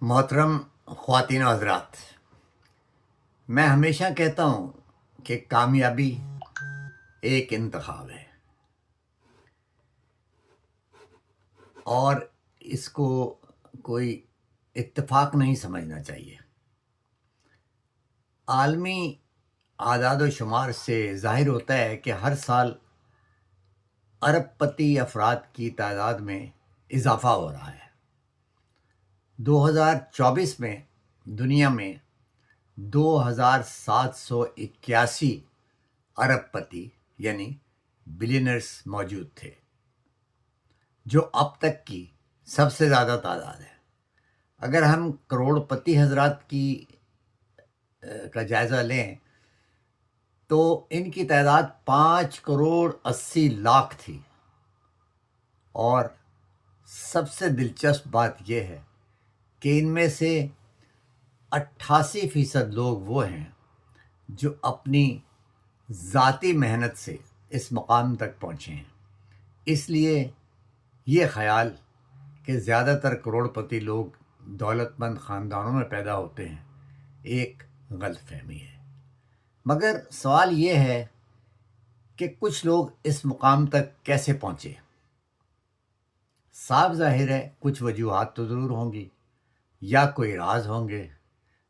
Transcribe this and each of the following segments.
محترم خواتین و حضرات، میں ہمیشہ کہتا ہوں کہ کامیابی ایک انتخاب ہے اور اس کو کوئی اتفاق نہیں سمجھنا چاہیے۔ عالمی اعداد و شمار سے ظاہر ہوتا ہے کہ ہر سال ارب پتی افراد کی تعداد میں اضافہ ہو رہا ہے۔ 2024 میں دنیا میں 2781 ارب پتی یعنی بلینئرز موجود تھے، جو اب تک کی سب سے زیادہ تعداد ہے۔ اگر ہم کروڑ پتی حضرات کا جائزہ لیں تو ان کی تعداد 5,80,00,000 تھی، اور سب سے دلچسپ بات یہ ہے کہ ان میں سے 88% لوگ وہ ہیں جو اپنی ذاتی محنت سے اس مقام تک پہنچے ہیں۔ اس لیے یہ خیال کہ زیادہ تر کروڑ پتی لوگ دولت مند خاندانوں میں پیدا ہوتے ہیں ایک غلط فہمی ہے۔ مگر سوال یہ ہے کہ کچھ لوگ اس مقام تک کیسے پہنچے؟ صاف ظاہر ہے کچھ وجوہات تو ضرور ہوں گی، یا کوئی راز ہوں گے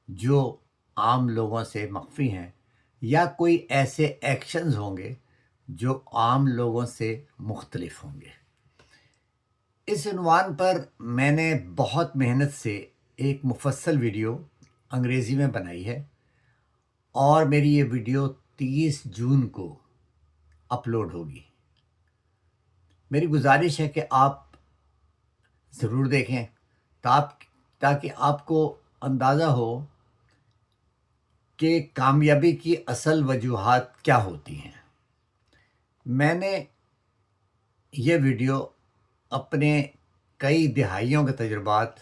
جو عام لوگوں سے مخفی ہیں، یا کوئی ایسے ایکشنز ہوں گے جو عام لوگوں سے مختلف ہوں گے۔ اس عنوان پر میں نے بہت محنت سے ایک مفصل ویڈیو انگریزی میں بنائی ہے، اور میری یہ ویڈیو 30 جون کو اپلوڈ ہوگی۔ میری گزارش ہے کہ آپ ضرور دیکھیں تاکہ آپ کو اندازہ ہو کہ کامیابی کی اصل وجوہات کیا ہوتی ہیں۔ میں نے یہ ویڈیو اپنے کئی دہائیوں کے تجربات،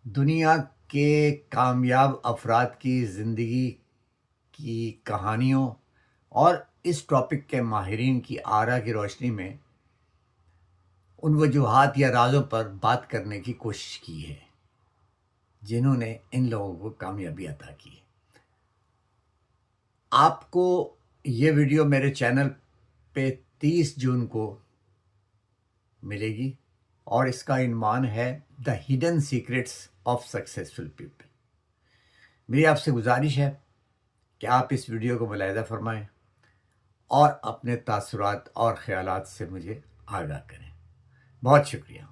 دنیا کے کامیاب افراد کی زندگی کی کہانیوں اور اس ٹاپک کے ماہرین کی آراء کی روشنی میں ان وجوہات یا رازوں پر بات کرنے کی کوشش کی ہے جنہوں نے ان لوگوں کو کامیابی عطا کی۔ آپ کو یہ ویڈیو میرے چینل پہ 30 جون کو ملے گی، اور اس کا عنوان ہے the hidden secrets of successful people. میری آپ سے گزارش ہے کہ آپ اس ویڈیو کو ملاحظہ فرمائیں اور اپنے تاثرات اور خیالات سے مجھے آگاہ کریں۔ بہت شکریہ۔